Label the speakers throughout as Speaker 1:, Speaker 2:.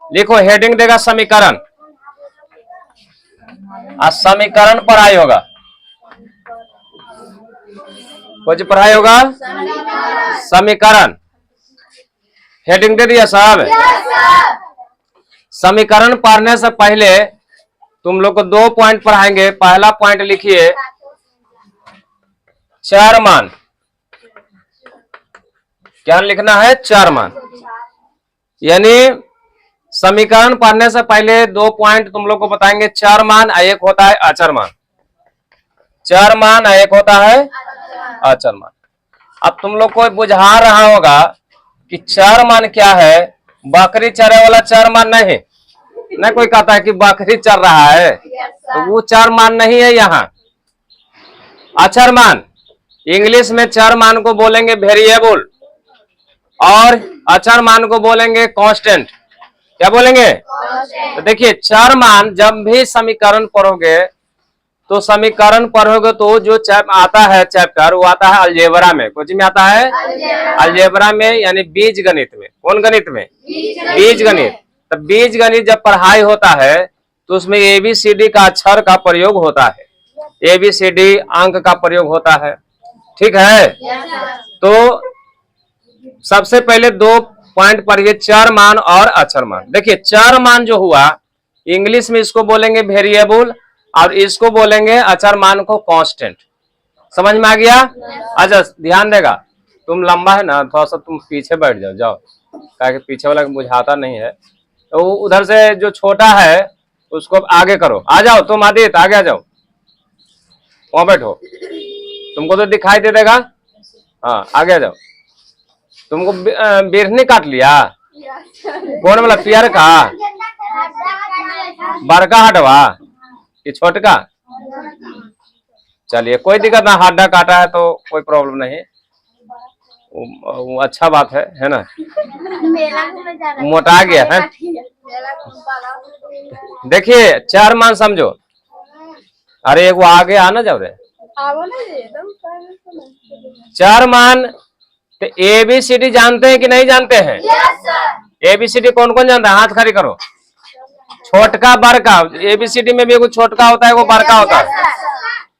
Speaker 1: लिखो, हेडिंग देगा समीकरण, समीकरण पढ़ाई होगा। कुछ पढ़ाई होगा, समीकरण। हेडिंग दे दिया साहब। समीकरण पढ़ने से पहले तुम लोग को 2 पॉइंट पढ़ाएंगे। पहला पॉइंट लिखिए, चार मान। क्या लिखना है? चार मान। यानी समीकरण पढ़ने से पहले 2 पॉइंट तुम लोग को बताएंगे। चार मान, एक होता है अचर मान। चार मान, एक होता है अचर मान। अब तुम लोग को बुझा रहा होगा कि चार मान क्या है। बकरी चरे वाला चार मान नहीं। न कोई कहता है कि बकरी चर रहा है, तो वो चार मान नहीं है। यहाँ अचर मान, इंग्लिश में चार मान को बोलेंगे वेरिएबल, और अचर मान को बोलेंगे कांस्टेंट। क्या बोलेंगे? तो देखिए, चार मान जब भी समीकरण पढ़ोगे तो जो आता है चैप्टर, वो आता है अलजेब्रा में। कुछ में आता है अलजेब्रा में, यानी बीज गणित में। कौन गणित में? बीज गणित। तो बीज गणित जब पढ़ाई होता है तो उसमें ABCD का अक्षर का प्रयोग होता है। ABCD अंक का प्रयोग होता है। ठीक है। तो सबसे पहले 2 पॉइंट पढ़िए, चार मान और अचर मान। देखिए, चार मान जो हुआ, इंग्लिश में इसको बोलेंगे वेरिएबल, और इसको बोलेंगे अचर मान को कांस्टेंट। समझ में आ गया? अच्छा, ध्यान देगा। तुम लंबा है ना, थोड़ा सा तुम पीछे बैठ जाओ, ताकि पीछे वाला बुझाता नहीं है। तो उधर से जो छोटा है उसको आगे करो। आ जाओ तुम, आदित्य आगे आ जाओ, वहां बैठो। तुमको तो दिखाई दे देगा। हाँ, आगे आ जाओ। तुमको बिरहनी काट लिया? कौन वाला? पियर का? बड़का हटवा कि छोटका? चलिए, कोई दिक्कत ना। हड्डा काटा है तो कोई प्रॉब्लम नहीं, वो अच्छा बात है ना। मोटा गया है। देखिए, चार मान समझो। अरे वो आगे आना जाओ रे। चार मान तो ABCD जानते हैं कि नहीं जानते हैं? ABCD कौन कौन जानता है? हाथ खड़ी करो। छोटका बड़का, ABCD में भी एगो छोटका होता है, वो बड़का होता है।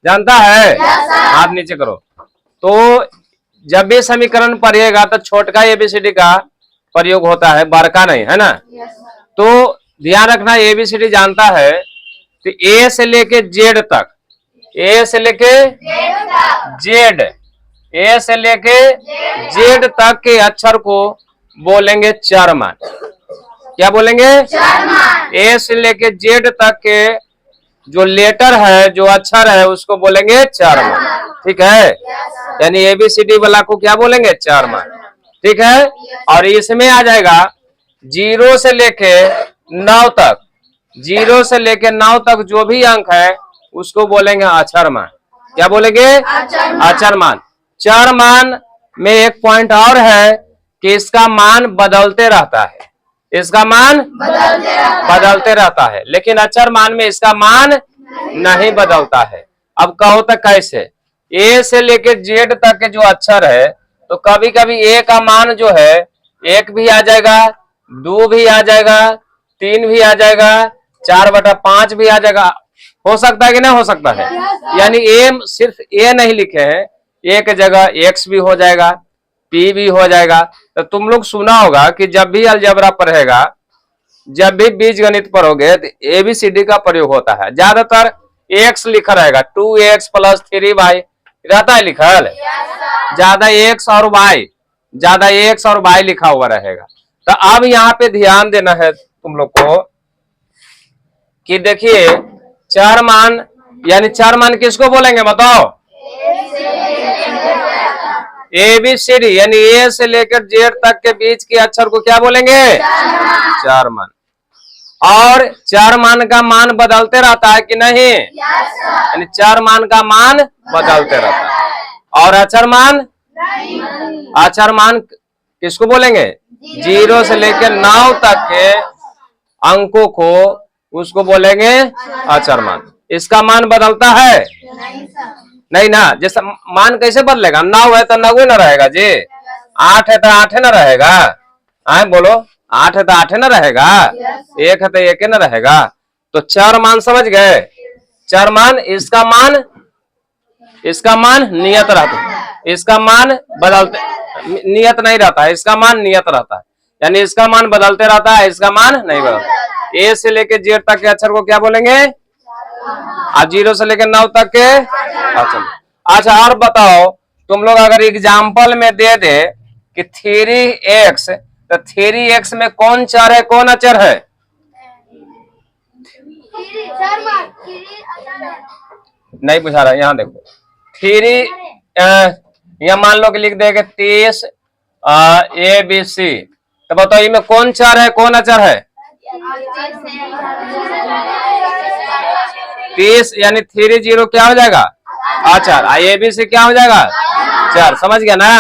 Speaker 1: जानता है? हाथ नीचे करो। तो जब भी समीकरण पढ़िएगा तो छोटका ABCD का प्रयोग होता है, बड़का नहीं, है ना। तो ध्यान रखना, ABCD जानता है तो A से लेके Z तक, A से लेके Z तक के अक्षर को बोलेंगे चार मान। क्या बोलेंगे? चार मान। A से लेके Z तक के जो लेटर है, जो अक्षर है, उसको बोलेंगे चार मान। ठीक है। यानी ABCD वाला को क्या बोलेंगे? चार मान। ठीक है। और इसमें आ जाएगा 0 से लेके 9 तक। 0 से लेके 9 तक जो भी अंक है उसको बोलेंगे अक्षर मान। क्या बोलेंगे? अक्षर मान। चार मान में एक पॉइंट और है कि इसका मान बदलते रहता है। इसका मान बदलते रहता है, लेकिन अचर मान में इसका मान नहीं बदलता है। अब कहो तो कैसे? A से लेके Z तक के जो अक्षर है, तो कभी कभी A का मान जो है 1 भी आ जाएगा, 2 भी आ जाएगा, 3 भी आ जाएगा, 4/5 भी आ जाएगा। हो सकता है कि नहीं हो सकता है? यानी सिर्फ A नहीं लिखे हैं, एक जगह X भी हो जाएगा, P भी हो जाएगा। तो तुम लोग सुना होगा कि जब भी अलजेब्रा पढ़ेगा, जब भी बीज गणित पढ़ोगे तो ABCD का प्रयोग होता है। ज्यादातर X लिखा रहेगा, 2x + 3y रहता है लिखल। ज्यादा X और Y लिखा हुआ रहेगा। तो अब यहाँ पे ध्यान देना है तुम लोग को कि देखिए, चार मान, यानी चार मान किसको बोलेंगे बताओ? ABCD, यानी A से लेकर Z तक के बीच के अक्षर को क्या बोलेंगे? चार मान। और चार मान का मान बदलते रहता है कि नहीं? यानी चार मान का मान बदलते रहता है। और अक्षर मान किसको बोलेंगे? 0 से लेकर 9 तक के अंकों को उसको बोलेंगे अक्षर मान। इसका मान बदलता है? नहीं ना। जैसा मान कैसे बदलेगा? 9 है तो 9 ही ना रहेगा जी, 8 है तो 8 ही ना रहेगा। बोलो, 8 है तो 8 न रहेगा, 1 है तो 1 न रहेगा। तो 4 मान समझ गए, 4 मान, इसका मान नियत रहता है, इसका मान बदलते, नियत नहीं रहता है, इसका मान नियत रहता है, यानी इसका मान बदलते रहता है, इसका मान नहीं बदलता। ए से लेके जेड तक के अक्षर को क्या बोलेंगे, और 0 से लेकर 9 तक के अक्षर। अच्छा और बताओ, तुम लोग अगर एग्जाम्पल में दे दे कि 3x, तो 3x में कौन चर है, कौन अचर है? नहीं बुझा रहा, यहाँ देखो 3, यहाँ मान लो कि लिख देगा 30 ABC, तो बताओ इनमें कौन चर है, कौन अचर है? 30, यानी 30 क्या हो जाएगा, अचर। ABC क्या हो जाएगा, चर। समझ गया ना?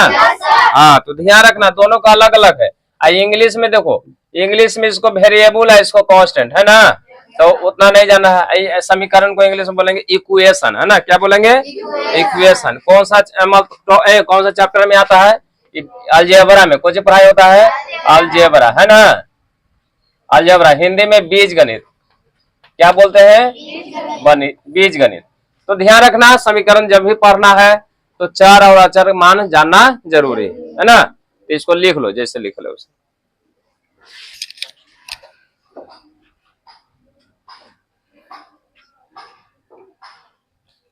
Speaker 1: हाँ, तो ध्यान रखना दोनों का अलग अलग है। इंग्लिश में देखो, इंग्लिश में इसको वेरिएबल है, इसको कांस्टेंट है ना, तो उतना नहीं जाना है। समीकरण को इंग्लिश में बोलेंगे इक्वेशन, है ना, क्या बोलेंगे, इक्वेशन। कौन सा चैप्टर में आता है, अलजेब्रा में। कौन सी पढ़ाई होता है, अलजेब्रा, है ना, अलजेब्रा। हिंदी में बीज गणित, क्या बोलते हैं, बीज गणित। तो ध्यान रखना, समीकरण जब भी पढ़ना है तो चर और अचर मान जानना जरूरी है ना। तो इसको लिख लो, जैसे लिख लो उसे।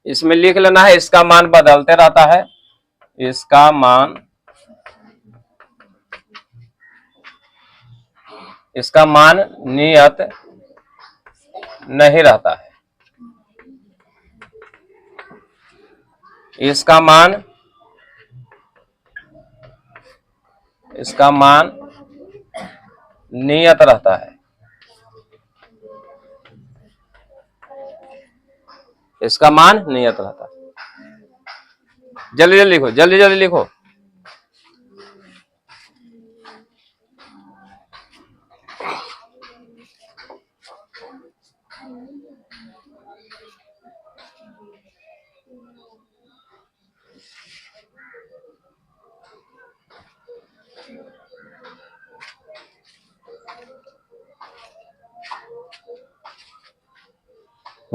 Speaker 1: इसमें लिख लेना है, इसका मान बदलते रहता है, इसका मान नियत नहीं रहता है, इसका मान नियत रहता है, इसका मान नियत रहता है। जल्दी जल्दी लिखो, जल्दी जल्दी लिखो।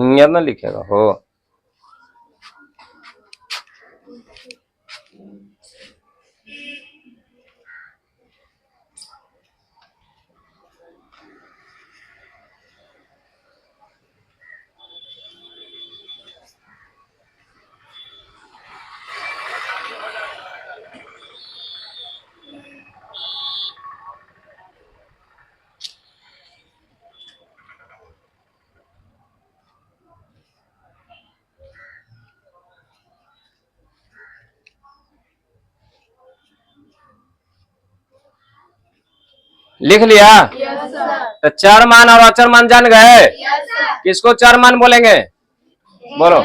Speaker 1: नियत ना लिखेगा हो। लिख लिया? तो चर मान और अचर मान जान गए? किसको चर मान बोलेंगे, बोलो।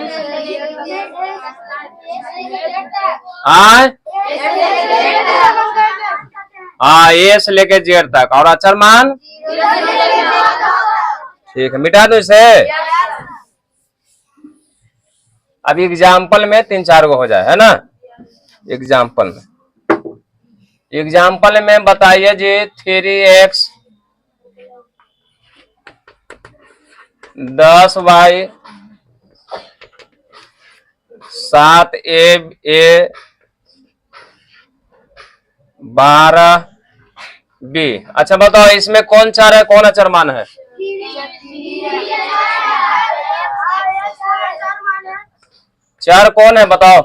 Speaker 1: हाँ, ए से लेके जेड तक। और अचर मान, ठीक है, मिटा दो इसे। अब एग्जाम्पल में 3-4 गो हो जाए, है ना। एग्जाम्पल में बताइए जी, 3x 10y 7a 12b। अच्छा बताओ, इसमें कौन चर है, कौन अचर मान है? चर कौन है बताओ,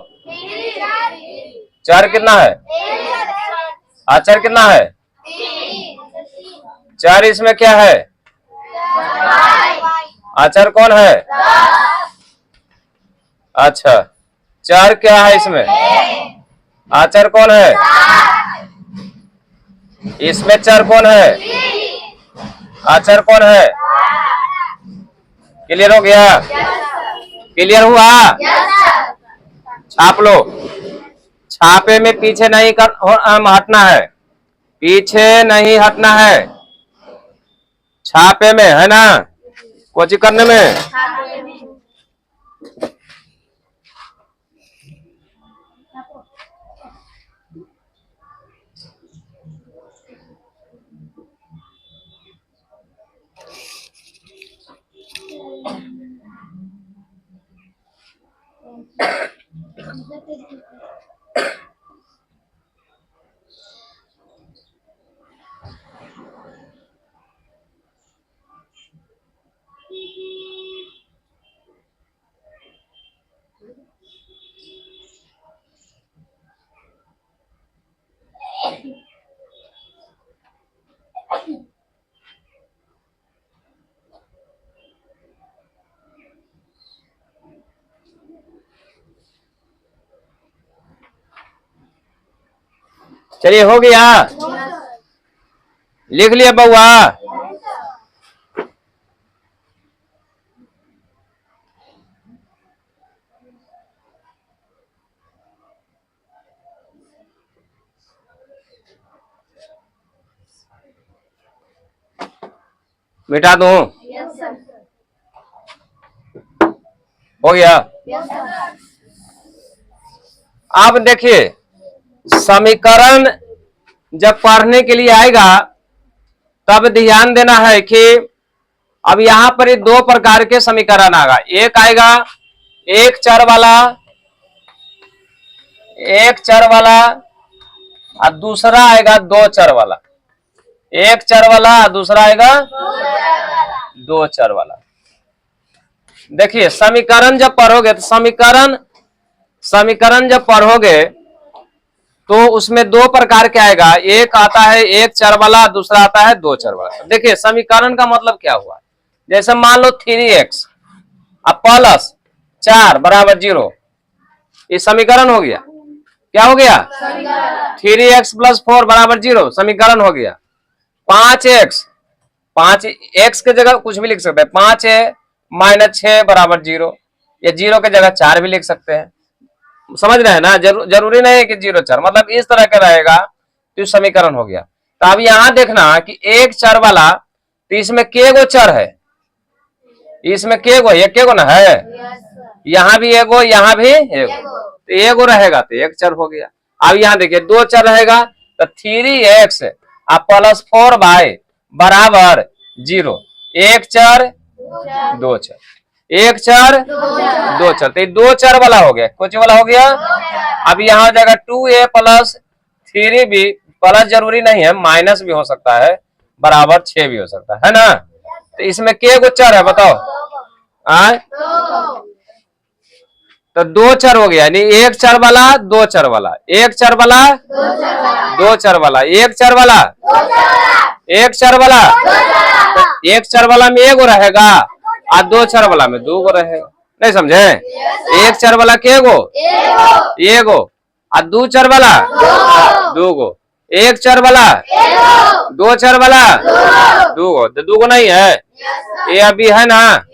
Speaker 1: चर कितना है, अचर कितना है? चर इसमें क्या है, अचर कौन है? अच्छा, चर क्या है इसमें, अचर कौन है? इसमें चर कौन है, अचर कौन है? क्लियर हो गया? क्लियर हुआ? छाप लो। छापे में पीछे नहीं हटना है, पीछे नहीं हटना है छापे में, है ना, कोची करने में। चलिए हो गया, लिख लिया बउआ। मिटा दूं? हो गया। आप देखिए, समीकरण जब पढ़ने के लिए आएगा तब ध्यान देना है कि अब यहां पर दो प्रकार के समीकरण आएगा। एक आएगा एक चर वाला और दूसरा आएगा दो चर वाला। एक चर वाला और दूसरा आएगा दो चर वाला। देखिए, समीकरण जब पढ़ोगे तो समीकरण जब पढ़ोगे तो उसमें दो प्रकार के आएगा। एक आता है एक चर वाला, दूसरा आता है दो चर वाला। देखिए, समीकरण का मतलब क्या हुआ। जैसे मान लो 3x प्लस 4 बराबर 0, ये समीकरण हो गया। क्या हो गया? 3x प्लस 4 बराबर 0 समीकरण हो गया। 5x के जगह कुछ भी लिख सकते हैं। 5 है माइनस 6 बराबर 0, या 0 के जगह 4 भी लिख सकते हैं। समझ रहे हैं ना? जरूरी नहीं है कि 0 4, मतलब इस तरह का रहेगा तो समीकरण हो गया। तो अब यहां देखना कि एक चर वाला, तो इसमें के गो चर है, इसमें के गो, एक के गो ना है, यहाँ भी एगो, यहाँ भी एगो, तो एगो रहेगा तो एक चर हो गया। अब यहाँ देखिए दो चर रहेगा तो 3x प्लस 4y बराबर 0। एक चर दो चर, एक चर दो चर, तो दो चर वाला हो गया। कुछ वाला हो गया। अब यहाँ हो जाएगा 2a प्लस 3b, प्लस जरूरी नहीं है, माइनस भी हो सकता है, बराबर 6 भी हो सकता है ना। तो इसमें के गो चर है बताओ? तो दो चर हो गया, यानी एक चर वाला दो चर वाला, एक चर वाला दो चर वाला, एक चर वाला एक चर वाला। तो एक चर वाला में एगो रहेगा और दो चर वाला में दो गो रहेगा। नहीं समझे? एक चर वाला के गो? एगो। और दो चर वाला दो गो। एक चर वाला दो चर वाला दो गो। तो दो गो नहीं है, ये अभी है ना।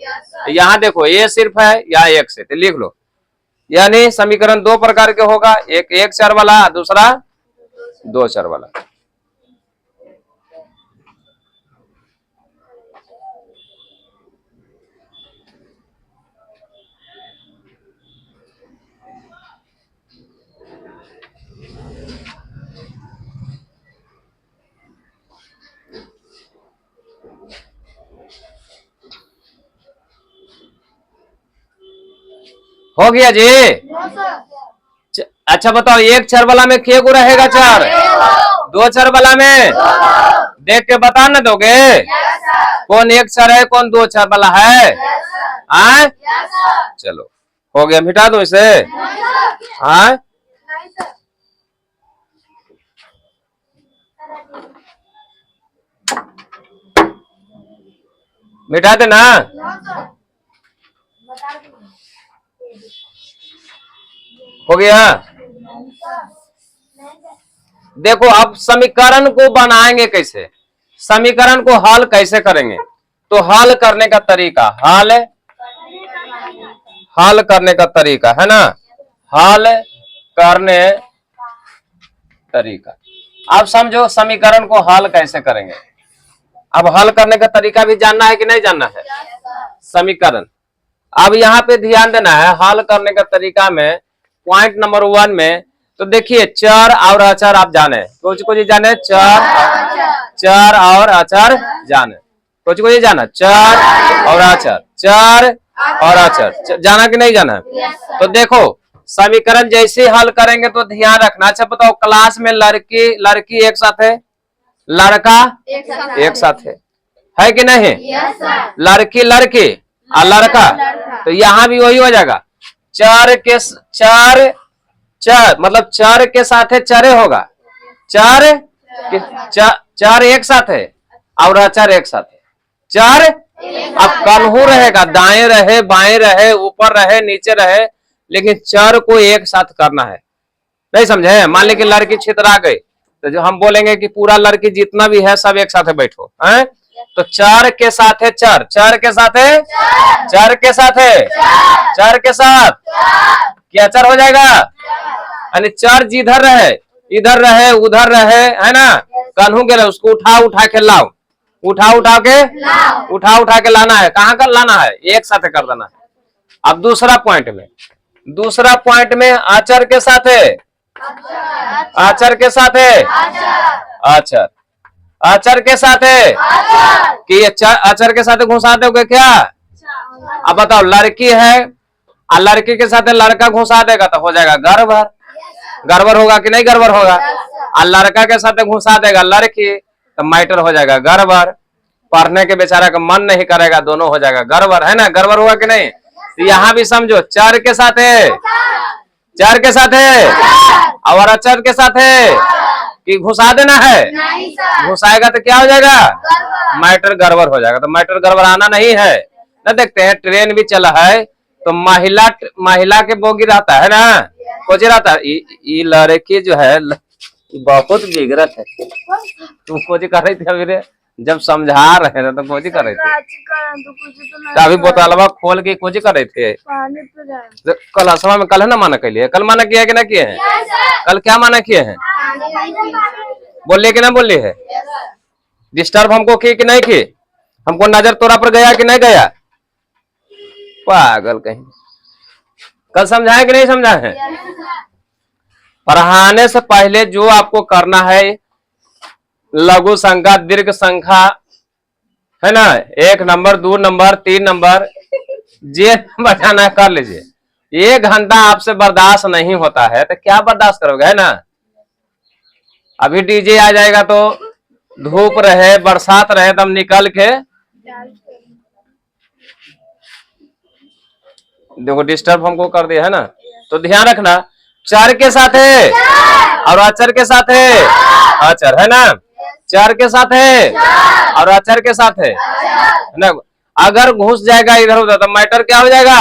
Speaker 1: यहाँ देखो ये सिर्फ है, या एक से, तो लिख लो। यानी समीकरण दो प्रकार के होगा, एक एक चर वाला, दूसरा दो चर वाला। हो गया जी? अच्छा बताओ, एक चर वाला में के गो रहेगा चर? दो चर वाला में देख के बता ना दोगे कौन एक चर है कौन दो चर वाला है? चलो हो गया, मिटा दो इसे। मिटा देना। हो गया। देखो अब समीकरण को बनाएंगे कैसे, समीकरण को हल कैसे करेंगे। तो हल करने का तरीका, हल करने का तरीका है ना, हल करने तरीका। अब समझो समीकरण को हल कैसे करेंगे। अब हल करने का तरीका भी जानना है कि नहीं जानना है? समीकरण, अब यहाँ पे ध्यान देना है। हल करने का तरीका में पॉइंट नंबर 1 में तो देखिए चर और अचर आप जाने, कुछ जाने, चर और अचर जाने, कुछ जाना, चर और अचर, चर और अचर जाना कि नहीं जाना? तो देखो समीकरण जैसे हल करेंगे तो ध्यान रखना। अच्छा बताओ, क्लास में लड़की एक साथ है, लड़का एक साथ है कि नहीं? लड़की और लड़का, तो यहाँ भी वही हो जाएगा। चर मतलब चर के साथ है चरे होगा, चर एक साथ है और अचर एक साथ है। चर अब कन्हू रहेगा, दाएं रहे बाएं रहे ऊपर रहे नीचे रहे, लेकिन चर को एक साथ करना है। नहीं समझे? मान ली कि लड़की छितरा गई तो जो हम बोलेंगे कि पूरा लड़की जितना भी है सब एक साथ बैठो है। तो चार के साथ है चार, चार के साथ है चार के साथ है चार के साथ क्या चार हो जाएगा। यानी चार जिधर रहे इधर रहे उधर रहे है ना, कान्हू के रहे उसको उठा उठा के लाओ, उठा उठा के लाना है। कहाँ का लाना है, एक साथ कर देना है। अब दूसरा पॉइंट में आचर के साथ है, आचर के साथ है आचर, आचर के साथ है कि आचर के साथ घुसा दोगे क्या। अब बताओ लड़की है और लड़की के साथ लड़का घुसा देगा तो हो जाएगा गड़बड़, गड़बड़ होगा कि नहीं गड़बड़ होगा। और लड़का के साथ घुसा देगा लड़की तो मैटर हो जाएगा गड़बड़, पढ़ने के बेचारा का मन नहीं करेगा, दोनों हो जाएगा गड़बड़ है ना, गड़बड़ होगा कि नहीं। तो यहाँ भी समझो चार के साथ है, चार के साथ है और अचर के साथ है कि घुसा देना है, घुसाएगा तो क्या हो जाएगा मैटर गड़बड़ हो जाएगा। तो मैटर गड़बड़ आना नहीं है ना। देखते हैं ट्रेन भी चला है तो महिला के बोगी रहता है ना, कुछ रहता है। ये लड़की जो है बहुत बिगड़त है। तुम कुछ कर रही थी अभी जब समझा रहे थे तो कुछ कर रहे थे, अभी बोतलवा खोल के कुछ कर रहे थे। कल असमा में कल है ना माना के लिए, कल माना किया है कि ना किए हैं, कल क्या माना किए हैं, बोलिए कि ना बोलिए है। डिस्टर्ब हमको किए कि नहीं किए, हमको नजर तोरा पर गया कि नहीं गया, पागल कहीं। कल समझाए कि नहीं समझाए। पढ़ाने से पहले जो आपको करना है लघु संख्या दीर्घ संख्या है ना, 1 नंबर 2 नंबर 3 नंबर जे बचाना कर लीजिए। 1 घंटा आपसे बर्दाश्त नहीं होता है तो क्या बर्दाश्त करोगे है ना। अभी डीजे आ जाएगा तो धूप रहे बरसात रहे तब निकल के देखो डिस्टर्ब हमको कर दिया है ना। तो ध्यान रखना चार के साथ है और अचर के साथ है, अचर है ना, चार के साथ है और अचर के साथ है ना। अगर घुस जाएगा इधर उधर तो मैटर क्या हो जाएगा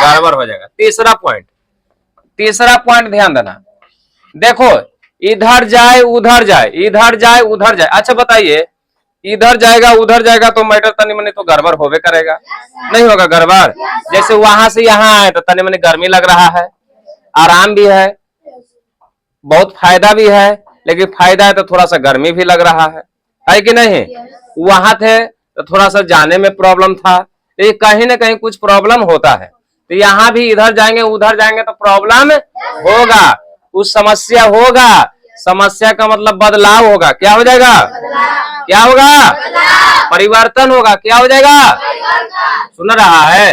Speaker 1: गड़बड़ हो जाएगा। तीसरा पॉइंट ध्यान देना, देखो इधर जाए उधर जाए इधर जाए उधर जाए। अच्छा बताइए इधर जाएगा उधर जाएगा तो मैटर तनी मनी तो गड़बड़ होवे करेगा, नहीं होगा गड़बड़। जैसे वहां से यहाँ आए तो तनी मनी गर्मी लग रहा है, आराम भी है, बहुत फायदा भी है, लेकिन फायदा है तो थोड़ा सा गर्मी भी लग रहा है कि नहीं। वहां थे तो थोड़ा सा जाने में प्रॉब्लम था, तो कहीं ना कहीं कुछ प्रॉब्लम होता है। तो यहाँ भी इधर जाएंगे उधर जाएंगे तो प्रॉब्लम होगा, कुछ समस्या होगा। समस्या का मतलब बदलाव होगा, क्या हो जाएगा, क्या होगा, परिवर्तन होगा, क्या हो जाएगा, सुन रहा है।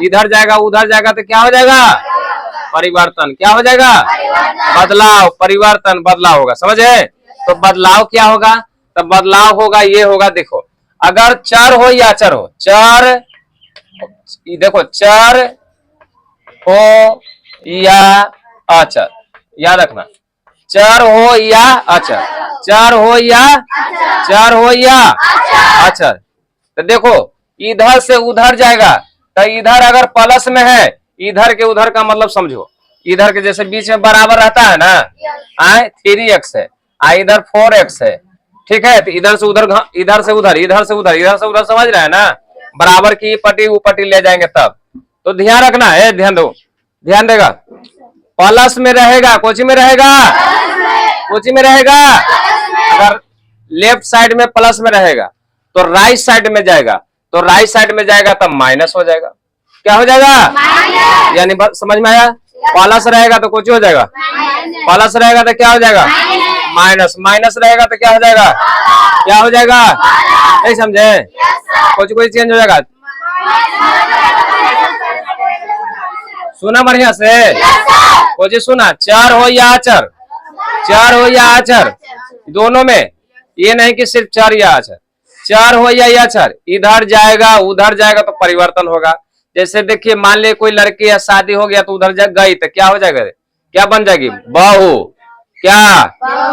Speaker 1: इधर जाएगा उधर जाएगा तो क्या हो जाएगा परिवर्तन, क्या हो जाएगा बदलाव, परिवर्तन बदलाव होगा, समझे। तो बदलाव क्या होगा, तो बदलाव होगा ये होगा, देखो अगर चर हो या अचर हो, चर देखो चर हो या अचर, याद रखना चर हो या अचर, चर हो या चर हो या अचर। तो देखो इधर से उधर जाएगा तो इधर अगर प्लस में है, इधर के उधर का मतलब समझो, इधर के जैसे बीच में बराबर रहता है ना, 3x है, इधर 4x है, ठीक है। तो इधर से उधर इधर से उधर इधर से उधर इधर से उधर, समझ रहे हैं ना, बराबर की पट्टी वो पट्टी ले जाएंगे तब। तो ध्यान रखना है, ध्यान दो, ध्यान देगा। प्लस में रहेगा, कोची में रहेगा, कोची में रहेगा। अगर लेफ्ट साइड में प्लस में रहेगा तो राइट साइड में जाएगा, तो राइट साइड में जाएगा तब माइनस हो जाएगा, क्या हो जाएगा, यानी समझ में आया। प्लस रहेगा तो कुछ हो जाएगा, प्लस रहेगा तो क्या हो जाएगा माइनस, माइनस रहेगा तो क्या हो जाएगा, क्या हो जाएगा, नहीं समझे, कुछ कोई चेंज हो जाएगा। सुना बढ़िया से, कुछ सुना, चार हो या अचर, चार हो या अचर दोनों में, ये नहीं कि सिर्फ चार या अचर, चार हो या अचर, इधर जाएगा उधर जाएगा तो परिवर्तन होगा। जैसे देखिए मान ले कोई लड़की या शादी हो गया तो उधर गई तो क्या हो जाएगा, क्या बन जाएगी बहू, क्या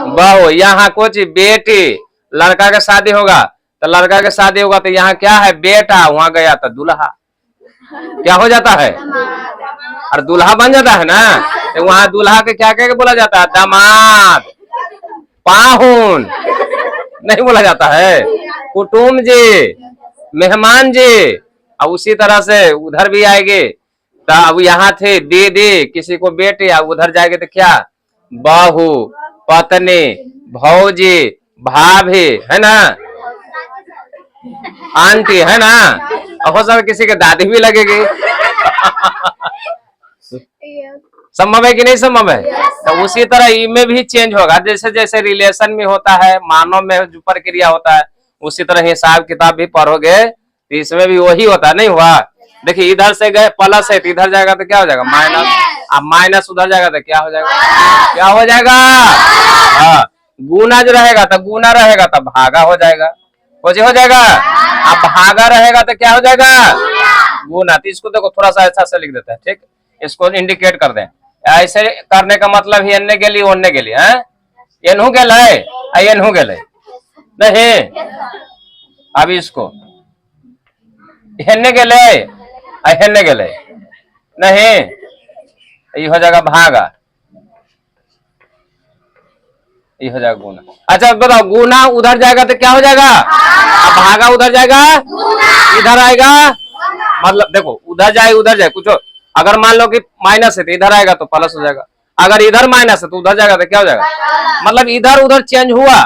Speaker 1: बहू। यहाँ कुछ बेटी, लड़का का शादी होगा तो लड़का का शादी होगा तो यहाँ क्या है बेटा, वहां गया तो दूल्हा, क्या हो जाता है और दूल्हा बन जाता है ना। तो वहां दूल्हा के क्या क्या बोला जाता है दामाद, पाहुन नहीं बोला जाता है, कुटुम जी, मेहमान जी। अब उसी तरह से उधर भी आएंगे, तो अब यहाँ थे दीदी, किसी को बेटी, अब उधर जाएंगे तो क्या, बहू, पत्नी, भौजी, भाभी, है ना, आंटी, है ना, अब हो सकता किसी के दादी भी लगेगी। संभव है कि नहीं संभव है? तो उसी तरह इनमें भी चेंज होगा, जैसे जैसे रिलेशन में होता है, मानव में जो प्रक्रिया होता है, उसी तरह हिसाब किताब भी पढ़ोगे तो इसमें भी वही होता है। नहीं हुआ? देखिए इधर से गए प्लस है तो इधर जाएगा तो क्या हो जाएगा, माइनस। अब माइनस उधर जाएगा तो क्या हो जाएगा, क्या हो जाएगा, हाँ। गुना जो रहेगा तो गुना रहेगा तो भागा हो जाएगा, हो जाएगा। अब भागा रहेगा तो क्या हो जाएगा, गुना। तो इसको देखो थोड़ा सा ऐसा से लिख देते हैं, ठीक, इसको इंडिकेट कर दें। ऐसे करने का मतलब ही एन्ने गेली ओन्ने गेली, है एनहू गेले एनहू गेले नहीं। अब इसको हेन्ने गेले हेन्ने गेले नहीं, ये हो जाएगा भागा, ये हो जाएगा गुना। अच्छा बताओ, गुना उधर जाएगा तो क्या हो जाएगा, अब भागा उधर जाएगा, इधर आएगा, मतलब देखो उधर जाए कुछ। अगर मान लो कि माइनस है तो इधर आएगा तो प्लस हो जाएगा, अगर इधर माइनस है तो उधर जाएगा तो क्या हो जाएगा, मतलब इधर उधर चेंज हुआ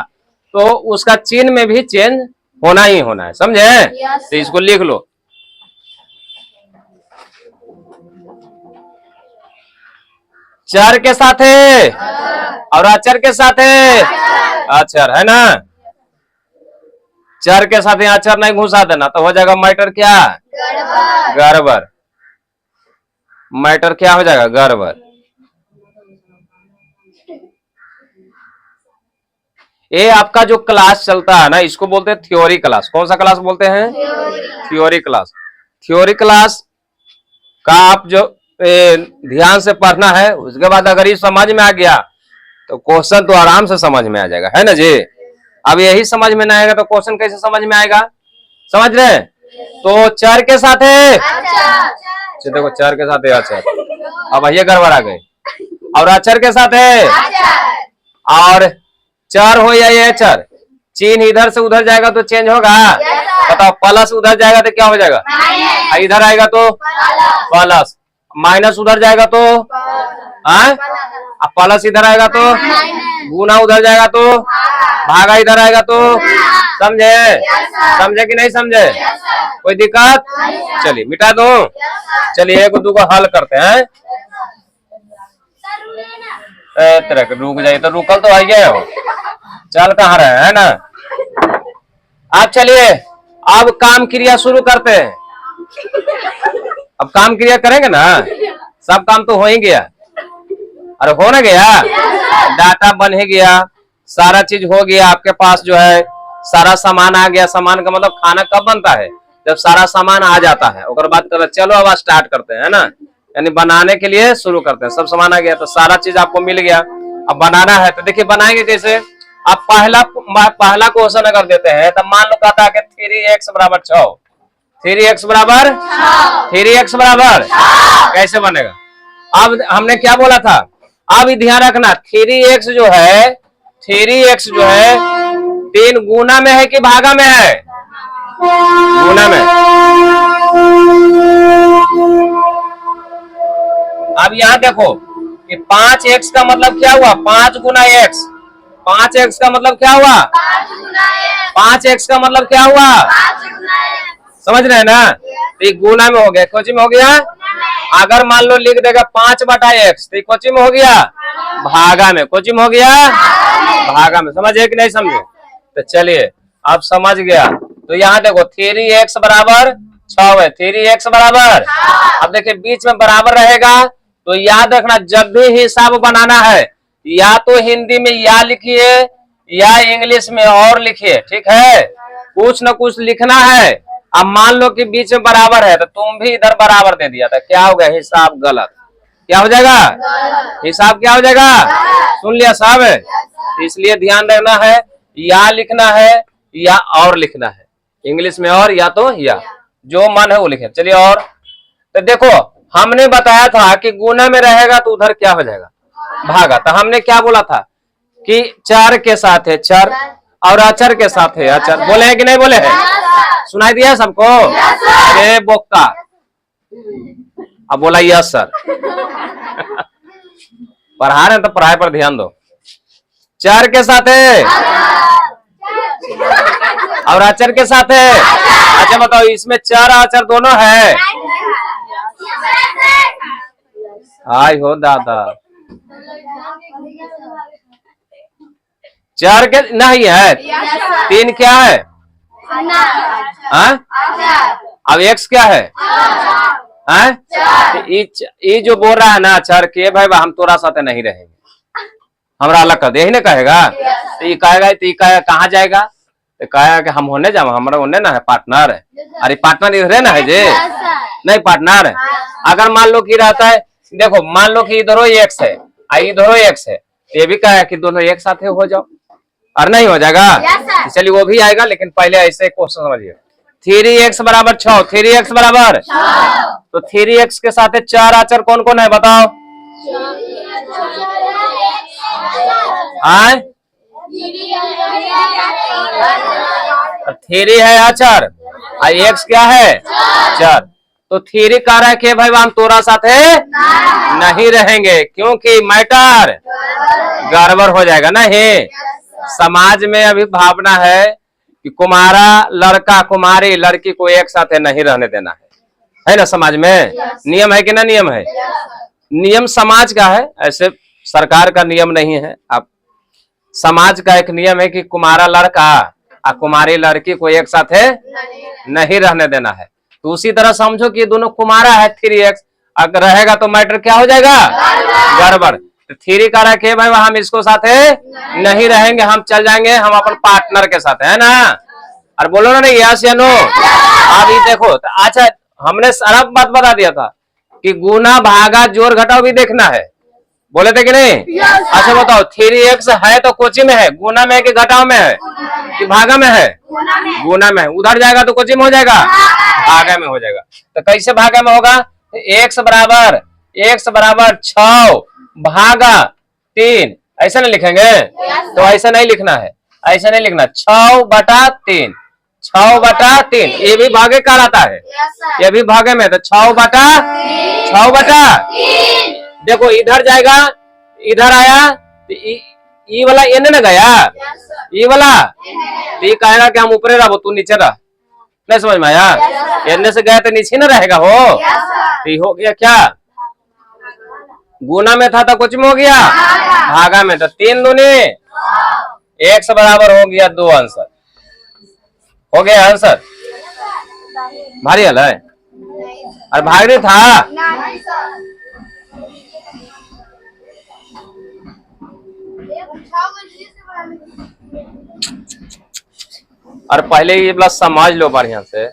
Speaker 1: तो उसका चिन्ह में भी चेंज होना ही होना है, समझे? तो इसको लिख लो, चर के साथ है और अचर के साथ है अचर, है ना। चर के साथ अचर नहीं घुसा देना तो हो जाएगा मैटर क्या, गड़बड़। मैटर क्या हो जाएगा, गड़बड़। ये आपका जो क्लास चलता है ना, इसको बोलते हैं थ्योरी क्लास। कौन सा क्लास बोलते हैं, थ्योरी क्लास। थ्योरी क्लास का आप जो ध्यान से पढ़ना है, उसके बाद अगर ये समझ में आ गया तो क्वेश्चन तो आराम से समझ में आ जाएगा, है ना जी। अब यही समझ में ना आएगा तो क्वेश्चन कैसे समझ में आएगा, समझ रहे? तो चर के साथ है, देखो चर के साथ है अचर, अब ये गड़बड़ आ गए। और अचर के साथ है, और चर हो या ये चर, चिन्ह इधर से उधर जाएगा तो चेंज होगा। बताओ प्लस उधर जाएगा तो क्या हो जाएगा, इधर आएगा तो प्लस, माइनस उधर जाएगा तो प्लस, इधर आएगा तो गुना, उधर जाएगा तो भागा, इधर आएगा तो, समझे? समझे कि नहीं समझे? कोई दिक्कत? चलिए मिटा दो। चलिए एक दो को हल करते हैं। तरह रुक जाइए, तो रुकल तो आई गए हो, चल कहाँ रहे, है ना। अब चलिए अब काम क्रिया शुरू करते हैं। अब काम क्रिया करेंगे ना, सब काम तो हो ही गया, अरे हो ना गया, डाटा बन ही गया, सारा चीज हो गया आपके पास, जो है सारा सामान आ गया। सामान का मतलब खाना कब बनता है, जब सारा सामान आ जाता है, और बात कर चलो अब स्टार्ट करते हैं, है ना, यानी बनाने के लिए शुरू करते हैं। सब सामान आ गया तो सारा चीज आपको मिल गया, अब बनाना है। तो देखिए बनाएंगे कैसे। अब पहला क्वेश्चन अगर देते हैं तो मान लो कहता है कि 3x बराबर 6, 3x बराबर 3x बराबर कैसे बनेगा। अब हमने क्या बोला था, अब ध्यान रखना 3x जो है, 3x जो है 3 गुना में है कि भागा में है, गुना में। अब यहाँ देखो कि 5x का मतलब क्या हुआ, 5 गुना x, 5x का मतलब क्या हुआ, 5x का मतलब क्या हुआ, समझ रहे हैं ना। तो ये गुना में हो गया, कोची में हो गया। अगर मान लो लिख देगा 5/x तो कोची में हो गया, भागा में। कोची में हो गया, भागा में। समझे कि नहीं समझे? तो चलिए अब समझ गया। तो यहाँ देखो 3x बराबर 6 है, 3x बराबर। अब देखिए बीच में बराबर रहेगा तो याद रखना, जब भी हिसाब बनाना है या तो हिंदी में या लिखिए या इंग्लिश में और लिखिए, ठीक है, कुछ न कुछ लिखना है। अब मान लो कि बीच में बराबर है तो तुम भी इधर बराबर दे दिया था, क्या हो गया, हिसाब गलत। क्या हो जाएगा, हिसाब क्या हो जाएगा, सुन लिया साहब। इसलिए ध्यान रखना है, या लिखना है या और लिखना है, इंग्लिश में और या तो या, जो मन है वो लिखे। चलिए और तो देखो हमने बताया था कि गुना में रहेगा तो उधर क्या हो जाएगा, भागा। तो हमने क्या बोला था, कि चार के साथ है चर और अचर के साथ है अचर। बोले हैं कि नहीं बोले हैं? सुनाई दिया सबको? अरे बोक्का, अब बोला यस सर। पढ़ा रहे तो पढ़ाई पर ध्यान दो। चार के साथ है और अचर के साथ है। अच्छा बताओ, इसमें चार अचर दोनों है? आई हो दादा, चार के नहीं है, तीन क्या है? अब एक्स क्या है? ये जो बोल रहा है ना अचर के भाई हम तोरा साथ नहीं रहेंगे, हमरा अलग कर दे, यही ना कहेगा? तो ये कहेगा तो ये कहाँ जाएगा? तो कहेगा कि हम होने जाओ, हमारा होने ना है पार्टनर है। अरे पार्टनर इधर है ना है जे नहीं पार्टनर है। अगर मान लो कि रहता है, देखो मान लो कि इधरो एक्स है इधरो एक्स है, ये भी कहा कि दोनों एक साथ हो जाओ, और नहीं हो जाएगा? चलिए वो भी आएगा, लेकिन पहले ऐसे क्वेश्चन समझिए। 3x बराबर 6, 3x बराबर तो 3x के साथ चार आचर कौन कौन है बताओ? आए 3 है आचर और x क्या है? चार। तो 3 कह रहा है कि भाई हम तोरा साथ नहीं रहेंगे, क्योंकि मैटर गड़बड़ हो जाएगा। नहीं, समाज में अभी भावना है कि कुमारा लड़का कुमारी लड़की को एक साथ नहीं रहने देना है ना? समाज में नियम है कि ना? नियम है, नियम समाज का है, ऐसे सरकार का नियम नहीं है। अब समाज का एक नियम है कि कुमारा लड़का और कुमारी लड़की को एक साथ नहीं रहने देना है। तो उसी तरह समझो कि दोनों कुमारा है 3x, अगर रहेगा तो मैटर क्या हो जाएगा? गड़बड़। तो 3 का रखे भाई हम इसको साथ नहीं रहेंगे, हम चल जाएंगे हम अपन पार्टनर के साथ, है ना? और बोलो ना नहीं यस या नो? अभी देखो तो अच्छा, हमने सारा बात बता दिया था कि गुना भागा जोड़ घटाओ भी देखना है, बोले थे कि नहीं? अच्छा बताओ, 3x है तो कोची में है? गुना में है कि घटाओ में है कि भागा में है? गुना में है। उधर जाएगा तो कोची में हो जाएगा? भागा में हो जाएगा। तो कैसे भागा में होगा? x बराबर 6 भागा 3, ऐसा नहीं लिखेंगे? तो ऐसा नहीं लिखना है, ऐसा नहीं लिखना। 6/3, 6/3 ये भी भागे कहलाता है, ये भी भागे में। तो 6/3 देखो इधर जाएगा, इधर आया तो ये वाला एने ना गया, ये वाला तो ये कहेगा कि हम ऊपरे रहो तू नीचे रह। नहीं समझ में आया? एने से गया तो नीचे ना रहेगा हो। तो हो गया क्या? गुना में था तो कुछ में हो गया, भागा में। तो 3 दूनी x बराबर हो गया 2 आंसर हो गया। आंसर भारी हल है, और भाग नहीं था। और पहले ये प्लस समझ लो बढ़िया से।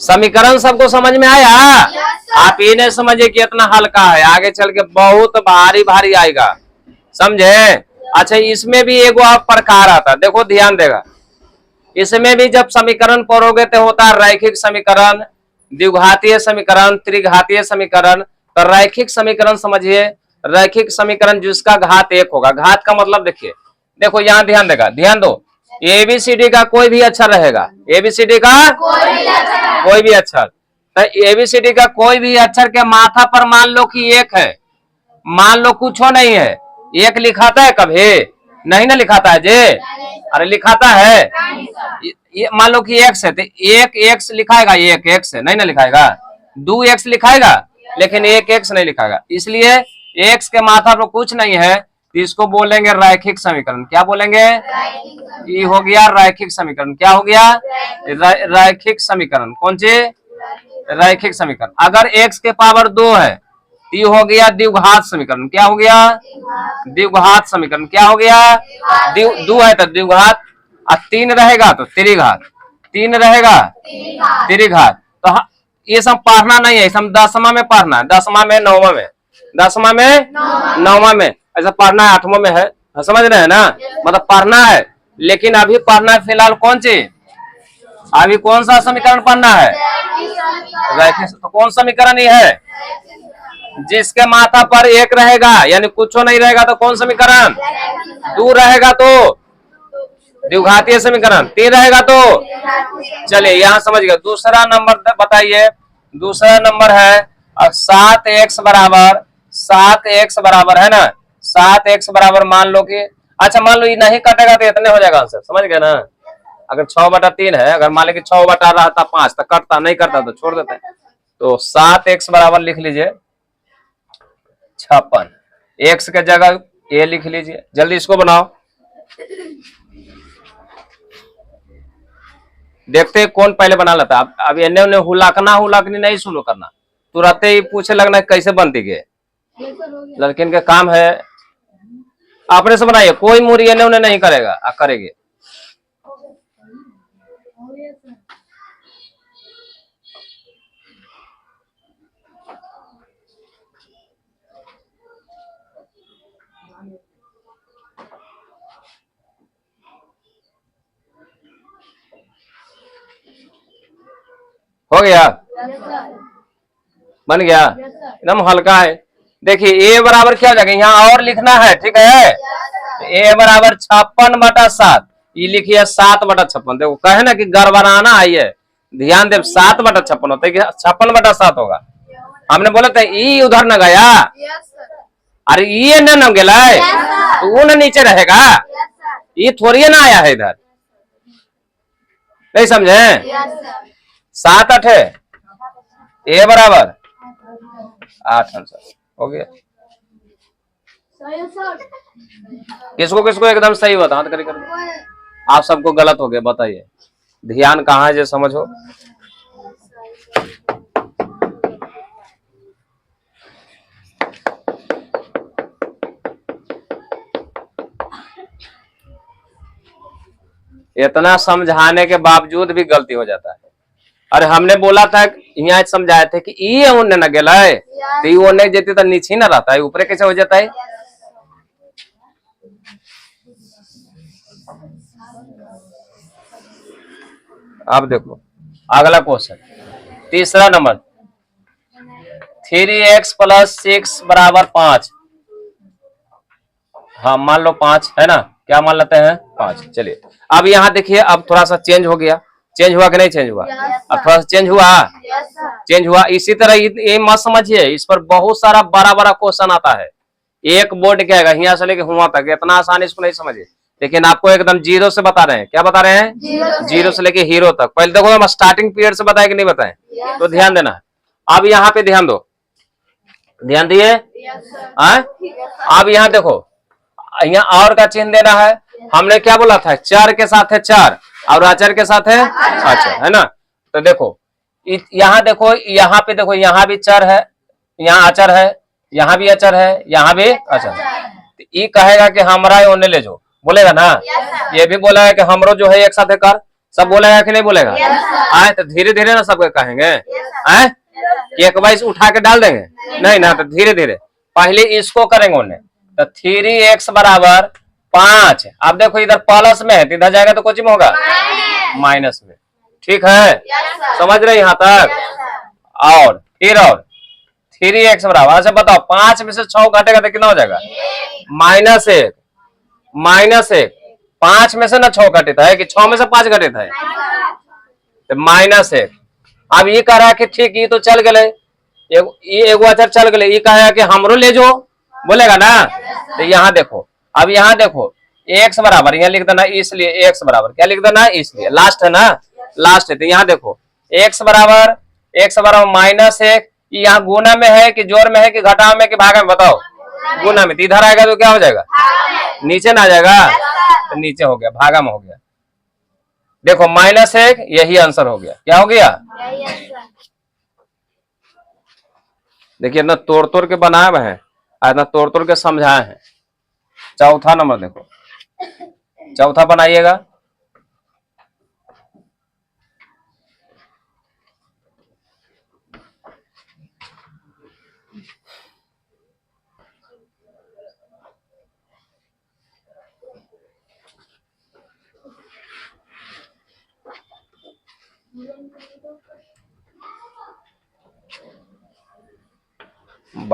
Speaker 1: समीकरण सबको समझ में आया? आप ये नहीं समझे कि इतना हल्का है, आगे चल के बहुत भारी भारी आएगा, समझे? अच्छा, इसमें भी एक प्रकार आता, देखो ध्यान देगा। इसमें भी जब समीकरण पढ़ोगे तो होता है रैखिक समीकरण, द्विघातीय समीकरण, त्रिघातीय समीकरण। तो रैखिक समीकरण समझिए, रैखिक समीकरण जिसका घात 1 होगा। घात का मतलब देखिए, देखो यहाँ ध्यान देगा, ध्यान दो। एबीसीडी का कोई भी अक्षर रहेगा, एबीसीडी का कोई भी अक्षर, तो एबीसीडी का कोई भी अक्षर के माथा पर मान लो कि 1 है, मान लो कुछ हो नहीं है, 1 लिखाता है कभी? नहीं ना लिखाता है जे, अरे लिखाता है। ये मान लो कि x है तो 1x लिखाएगा, 1x है नहीं ना लिखाएगा, 2x लिखाएगा, लेकिन 1x नहीं लिखाएगा। इसलिए x के माथा पर कुछ नहीं है तो इसको बोलेंगे रैखिक समीकरण। क्या बोलेंगे? ये हो गया रैखिक समीकरण। क्या हो गया? रैखिक समीकरण। कौन सी? रैखिक समीकरण। अगर x के पावर 2 है तो ये हो गया द्विघात समीकरण। क्या हो गया? द्विघात समीकरण। क्या हो गया? 2 है तो द्विघात, और 3 रहेगा तो त्रिघात, 3 रहेगा त्रिघात। तो ये सब पढ़ना नहीं है, सब 10वां में पढ़ना है, 10वां में 9वां में, 10वां में 9वां में, ऐसा पढ़ना है। 8वां में है, समझ रहे हैं ना? मतलब पढ़ना है, लेकिन अभी पढ़ना है फिलहाल कौन सी? अभी कौन सा समीकरण पढ़ना है? रैखिक तो कौन समीकरण ये है? जिसके माथा पर एक रहेगा यानी कुछ नहीं रहेगा तो कौन समीकरण? दूर रहेगा तो द्विघातीय समीकरण, तीन रहेगा तो चलिए यहाँ समझ गए। दूसरा नंबर बताइए, दूसरा नंबर है 7x बराबर है ना, 7x बराबर मान लो कि अच्छा मान लो ये नहीं कटेगा तो इतने हो जाएगा आंसर, समझ गए ना। अगर 6/3 है, अगर मान लो कि 6 बटा रहता 5 तो कटता, नहीं करता तो छोड़ देते। तो 7x बराबर लिख लीजिए 56, x के जगह a लिख लीजिए, जल्दी इसको बनाओ। देखते हैं कौन पहले बना लेता। अब एने उन्हें हुलाकनी नहीं शुरू करना, तुरंत ही पूछे लगना कैसे बनती गए। लड़किन के काम है अपने से बनाइए, कोई मुरी एने उन्हें नहीं करेगा, करेगी। हो गया, बन गया, एकदम हल्का है। देखिए ए बराबर क्या हो जाएगा, यहाँ और लिखना है, ठीक है। ए बराबर 56/7, ये लिखिए 7/56। देखो कहे ना कि गड़बड़ाना आई है, ध्यान दे 7/56 होता है कि 56/7 होगा। हमने बोला था ई उधर न गया, अरे ये न गया तो वो न नीचे रहेगा, ये थोड़ी ना आया है इधर, नहीं समझे। 7/8 ए बराबर 8 आंसर हो गया। किसको किसको एकदम सही बता करी कर, आप सबको गलत हो गया, बताइए ध्यान कहाँ है जो समझो। इतना समझाने के बावजूद भी गलती हो जाता है। अरे हमने बोला था यहाँ समझाए थे कि ये ओने न गेला है तो ये ओने जेती तो नीचे न रहता है, ऊपर कैसे हो जाता है। अब देखो अगला क्वेश्चन, तीसरा नंबर 3x + 6 बराबर 5। हाँ मान लो 5 है ना, क्या मान लेते हैं 5। चलिए अब यहाँ देखिए, अब थोड़ा सा चेंज हो गया, चेंज हुआ कि नहीं चेंज हुआ? अब थोड़ा सा चेंज हुआ, चेंज हुआ। इसी तरह ये मत समझिए, इस पर बहुत सारा बड़ा बड़ा क्वेश्चन आता है, एक बोर्ड क्या है यहाँ से लेके हुआ तक, इतना आसानी इसको नहीं समझिए। लेकिन आपको एकदम जीरो से बता रहे हैं, क्या बता रहे हैं? जीरो से लेके हीरो तक। पहले देखो हम स्टार्टिंग पीरियड से बताए कि नहीं बताए, तो ध्यान देना। अब यहाँ पे ध्यान दो, ध्यान दिए। अब यहाँ देखो, यहाँ और का चिन्ह देना है। हमने क्या बोला था, चार के साथ है चार और अचर के साथ है अचर, है ना। तो देखो यहाँ देखो, यहाँ पे देखो, यहाँ भी चर है, यहाँ अचर है, यहाँ भी अचर है, यहाँ भी अचर है। तो ये कहेगा कि हमारा ओने ले जो, बोलेगा ना। ये भी बोला है कि हमरो जो है एक साथ है कर, सब बोलेगा कि नहीं बोलेगा? आए तो धीरे धीरे ना सबके कहेंगे, आए एक बार उठा के डाल देंगे नहीं ना, तो धीरे धीरे पहले इसको करेंगे ओने। तो 3x बराबर 5। अब देखो इधर प्लस में है तो इधर जाएगा तो कुछ में होगा माइनस में, ठीक है। समझ रहे यहाँ तक? और फिर और 3x बराबर, अच्छा बताओ 5 में से 6 घटेगा तो कितना हो जाएगा? -1, -1। 5 में से ना 6 घटित है कि 6 में से 5 घटित है, तो -1। अब ये कह रहा है कि ठीक ये तो चल गए, एगो अचर चल गए, ये कहेगा कि हमरो ले जो, बोलेगा ना। तो यहाँ देखो, अब यहाँ देखो x बराबर, यहाँ लिख देना इसलिए x बराबर, क्या लिख देना इसलिए, लास्ट है ना, लास्ट है। तो यहाँ देखो x बराबर -1, यहाँ गुना में है कि जोर में है कि घटाव में कि भागा में, बताओ। गुना में, तो इधर आएगा तो क्या हो जाएगा? नीचे ना आ जाएगा, तो नीचे हो गया, भागा में हो गया। देखो -1, यही आंसर हो गया। क्या हो गया? देखिए इतना तोड़ तोड़ के बनाए हुए हैं, इतना तोड़ तोड़ के समझाए हैं। चौथा नंबर देखो, चौथा बनाइएगा।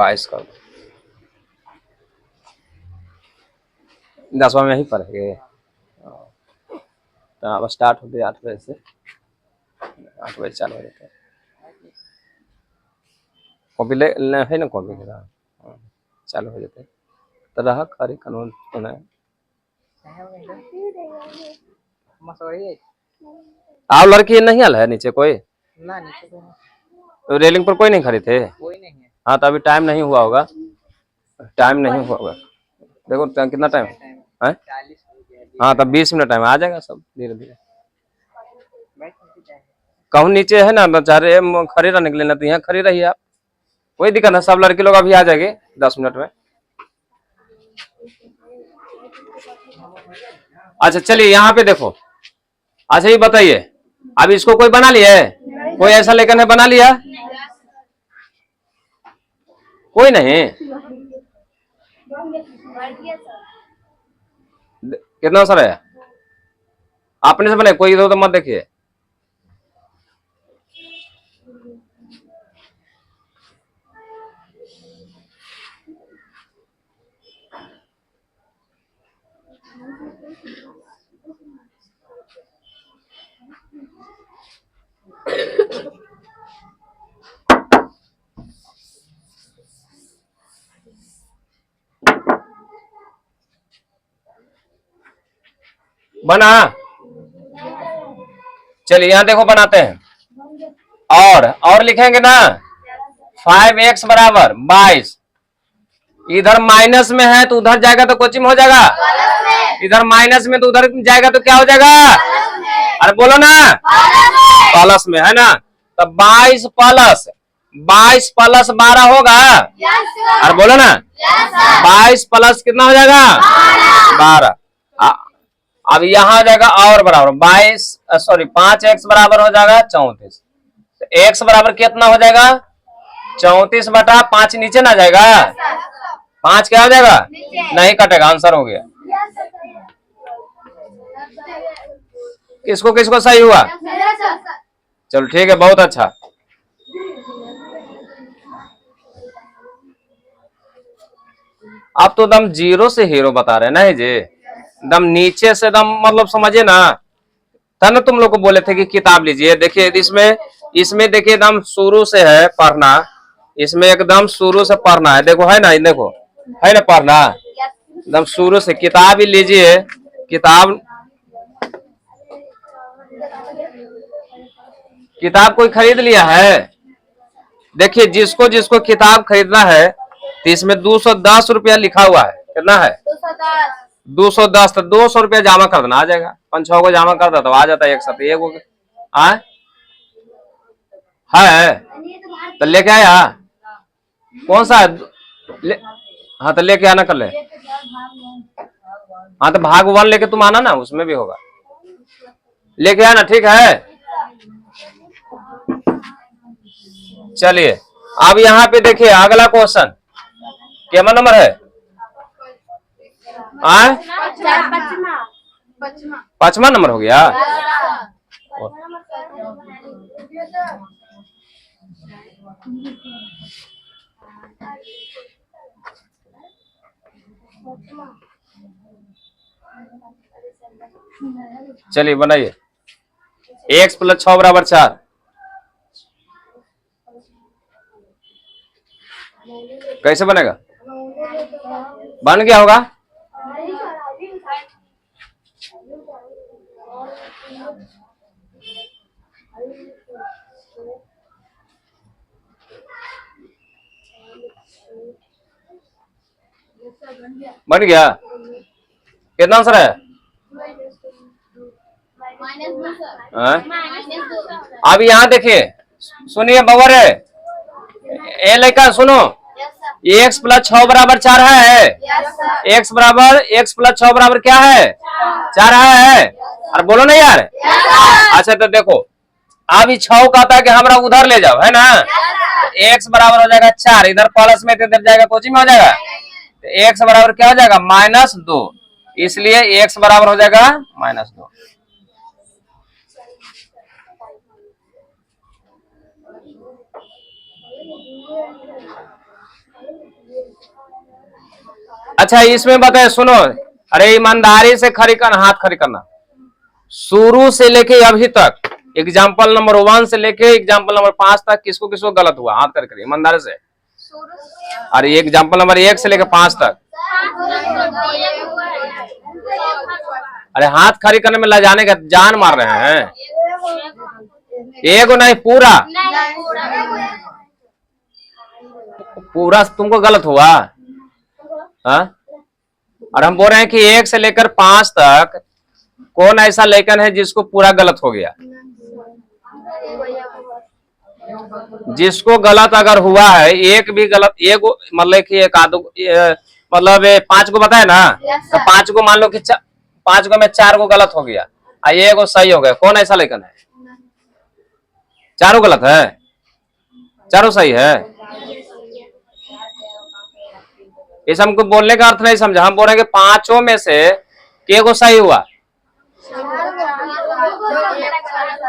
Speaker 1: 22 कर दो। 10वां में यहीं पर है। तो अब स्टार्ट होते 8 बजे से, 8 बजे चालू हो जाता है। कॉपी ले है ना, कॉपी के साथ चालू हो जाते हैं। तो रहा खरी कानून सुना आप लड़की नहीं आल है नीचे कोई
Speaker 2: ना, नीचे
Speaker 1: तो रेलिंग पर कोई नहीं खड़ी थे।
Speaker 2: कोई नहीं है।
Speaker 1: हाँ तो अभी टाइम नहीं हुआ होगा, टाइम नहीं हुआ होगा। देखो कितना टाइम है।
Speaker 2: 40 हो गया।
Speaker 1: हाँ तब 20 मिनट टाइम आ जाएगा सब धीरे धीरे।
Speaker 2: बैठ नहीं जाएगा।
Speaker 1: कहूँ नीचे है ना बेचारे खड़े रहने के लिए, ना तो यहाँ खड़ी रहिए आप, कोई दिक्कत नहीं। सब लड़के लोग अभी आ जाएंगे 10 मिनट में। अच्छा चलिए यहाँ पे देखो। अच्छा ये बताइए, अब इसको कोई बना लिया है? कोई ऐसा लेकर है बना लिया? कोई नहीं। कितना सर है? आपने से बने, कोई इधर तो मत देखिए। बना, चलिए यहाँ देखो बनाते हैं। और लिखेंगे ना 5x बराबर 22। इधर माइनस में है तो उधर जाएगा तो कोचिंग हो जाएगा, इधर माइनस में तो उधर जाएगा तो क्या हो जाएगा? अरे बोलो ना, प्लस में है ना। तो 22 प्लस 12 होगा। अरे बोलो ना, 22 प्लस कितना हो जाएगा? 12। अब यहाँ आ जाएगा और बराबर 5x बराबर हो जाएगा 34। तो x बराबर कितना हो जाएगा? 34 बटा 5 नीचे ना जाएगा, 5 क्या हो जाएगा? नहीं कटेगा, आंसर हो गया। किसको किसको सही हुआ? चलो ठीक है, बहुत अच्छा। आप तो दम जीरो से हीरो बता रहे हैं ना जी, दम नीचे से दम, मतलब समझे ना। था ना तुम लोग को बोले थे कि किताब लीजिए। देखिए इसमें देखिए एकदम शुरू से है पढ़ना, इसमें एकदम शुरू से पढ़ना है। देखो है ना, देखो है ना पढ़ना, एकदम शुरू से किताब ही लीजिए। किताब कोई खरीद लिया है? देखिए जिसको जिसको किताब खरीदना है तो इसमें 210 रुपया लिखा हुआ है। कितना है? 210। तो 200 रुपया जमा कर देना, आ जाएगा। 5-6 को जमा कर दो तो आ जाता है एक साथ। एक है तो लेके आया? कौन सा है? हाँ तो लेके आना कर ले। हाँ तो भाग 1 लेके तुम आना ना, उसमें भी होगा, लेके आना। ठीक है चलिए अब यहाँ पे देखिए अगला क्वेश्चन क्या नंबर है? 5वां नंबर हो गया। चलिए बनाइए। x + 6 = 4। कैसे बनेगा? बन गया होगा। बन गया। कितना आंसर है? अब यहाँ देखिए, सुनिए बवर है ए लेकर सुनो। x + 6 = 4 है। x + 6 = क्या है? 4 है। अरे बोलो ना यार। अच्छा तो देखो, अब 6 कहता है कि हमारा उधर ले जाओ, है ना। x बराबर हो जाएगा 4, इधर प्लस में इधर जाएगा कोचिंग में हो जाएगा। तो x बराबर क्या हो जाएगा? -2। इसलिए x बराबर हो जाएगा -2। अच्छा इसमें बताए सुनो, अरे ईमानदारी से खड़ी करना, हाथ खड़ी करना, शुरू से लेके अभी तक एग्जाम्पल नंबर 1 से लेके एग्जाम्पल नंबर 5 तक किसको किसको गलत हुआ, हाथ करके ईमानदारी से। अरे एग्जाम्पल नंबर 1 से लेके 5 तक, अरे हाथ खड़ी करने में लजाने का जान मार रहे हैं। एगो नहीं, पूरा पूरा तुमको गलत हुआ। हाँ, और हम बोल रहे हैं कि 1 से लेकर 5 तक कौन ऐसा लेखन है जिसको पूरा गलत हो गया। जिसको गलत अगर हुआ है, एक भी गलत, एक मतलब कि एक आधो मतलब 5 को बताए ना, तो 5 को मान लो कि 5 को में 4 को गलत हो गया, ये को सही हो गया, कौन ऐसा लेखन है? चारों गलत है, चारों सही है। इस हमको बोलने का अर्थ नहीं समझा, हम बोल रहे हैं कि 5 में से के को सही हुआ।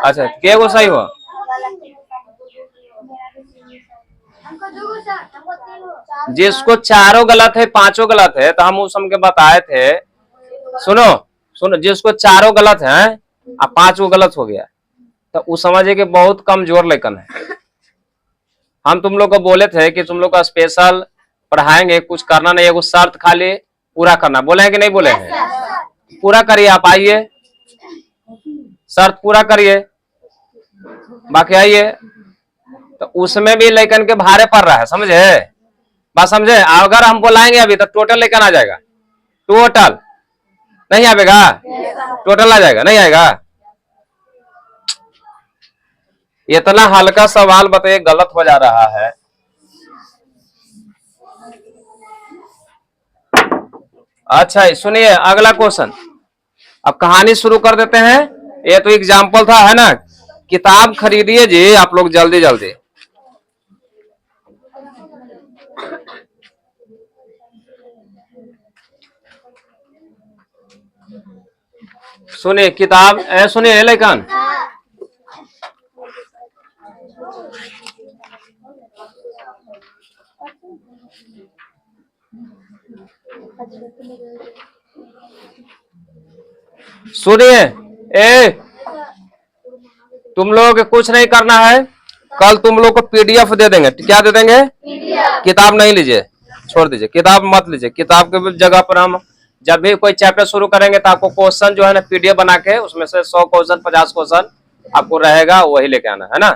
Speaker 1: अच्छा, के को सही हुआ, जिसको चारों गलत है 5 गलत है, तो हम उस समय बताए थे, सुनो सुनो, जिसको चारों गलत है और 5 गलत हो गया, तो उस समझे कि बहुत कमजोर लेखन है। हम तुम लोग को बोले थे कि तुम लोग को स्पेशल पढ़ाएंगे, कुछ करना नहीं है, कुछ शर्त खाली पूरा करना, बोले हैं कि नहीं बोले हैं? पूरा करिए, आप आइए, शर्त पूरा करिए, बाकी आइए। तो उसमें भी लेखन के भारे पड़ रहा है, समझे बात, समझे? अगर हम बुलाएंगे अभी तो टोटल लेखन आ जाएगा, टोटल नहीं आएगा, टोटल आ जाएगा, नहीं आएगा। इतना हल्का सवाल बताइए, गलत हो जा रहा है। अच्छा सुनिए अगला क्वेश्चन, अब कहानी शुरू कर देते हैं। ये तो एग्जाम्पल था, है ना? किताब खरीदिए जी आप लोग जल्दी जल्दी। सुनिए किताब, सुनिए लेखन, सुनिए, तुम लोग कुछ नहीं करना है, कल तुम लोग को पीडीएफ दे देंगे। क्या दे देंगे? किताब नहीं लीजिए, छोड़ दीजिए, किताब मत लीजिए। किताब के जगह पर हम जब भी कोई चैप्टर शुरू करेंगे तो आपको क्वेश्चन जो है ना पीडीएफ बना के, उसमें से 100 क्वेश्चन 50 क्वेश्चन आपको रहेगा, वही लेके आना है ना।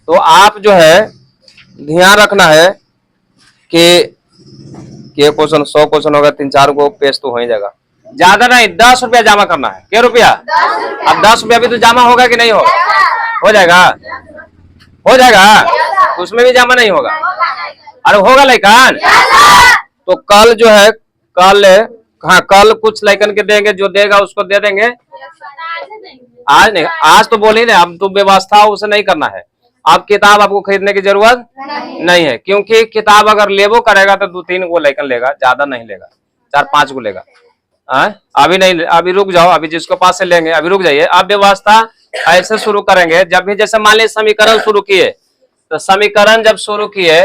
Speaker 1: तो आप जो है ध्यान रखना है कि क्वेश्चन 100 क्वेश्चन होगा, 3-4 को पेज तो हो ही जाएगा, ज्यादा नहीं। 10 रुपया जमा करना है। क्या रुपया? अब 10 रुपया भी तो जमा होगा कि नहीं होगा? हो जाएगा, हो जाएगा, उसमें भी जमा नहीं होगा। अरे होगा लेकिन, तो कल जो है, कल हाँ कल कुछ लेखन के देंगे, जो देगा उसको दे देंगे। आज नहीं, आज तो बोल ही नहीं, अब तो व्यवस्था उसे नहीं करना है। अब किताब आपको खरीदने की जरूरत नहीं है, क्योंकि किताब अगर लेबो करेगा तो 2-3 को लेखन लेगा, ज्यादा नहीं लेगा, 4-5 को लेगा। अभी नहीं, अभी रुक जाओ, अभी जिसको पास से लेंगे अभी रुक जाइए। अब व्यवस्था ऐसे शुरू करेंगे, जब भी जैसे मान लीजिए समीकरण शुरू किए, तो समीकरण जब शुरू किए,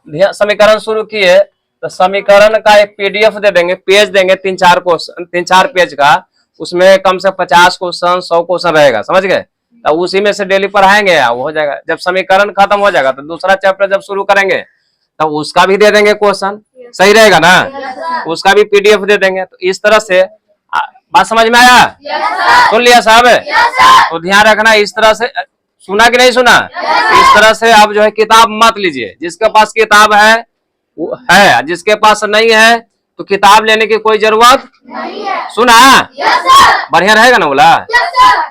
Speaker 1: समीकरण शुरू किए तो समीकरण का एक पीडीएफ दे देंगे, पेज देंगे 3-4 क्वेश्चन, 3-4 पेज का, उसमें कम से 50 क्वेश्चन 100 क्वेश्चन रहेगा, समझ गए? तो उसी में से डेली पढ़ाएंगे, वो हो जाएगा। जब समीकरण खत्म हो जाएगा तो दूसरा चैप्टर जब शुरू करेंगे तो उसका भी दे देंगे क्वेश्चन, सही रहेगा ना? उसका भी पीडीएफ दे देंगे। तो इस तरह से बात समझ में आया? सुन लिया साहब? तो ध्यान रखना, इस तरह से सुना कि नहीं सुना? इस तरह से आप जो है किताब मत लीजिए, जिसके पास किताब है वो है, जिसके पास नहीं है तो किताब लेने की कोई जरूरत नहीं है। सुना? बढ़िया रहेगा ना बोला?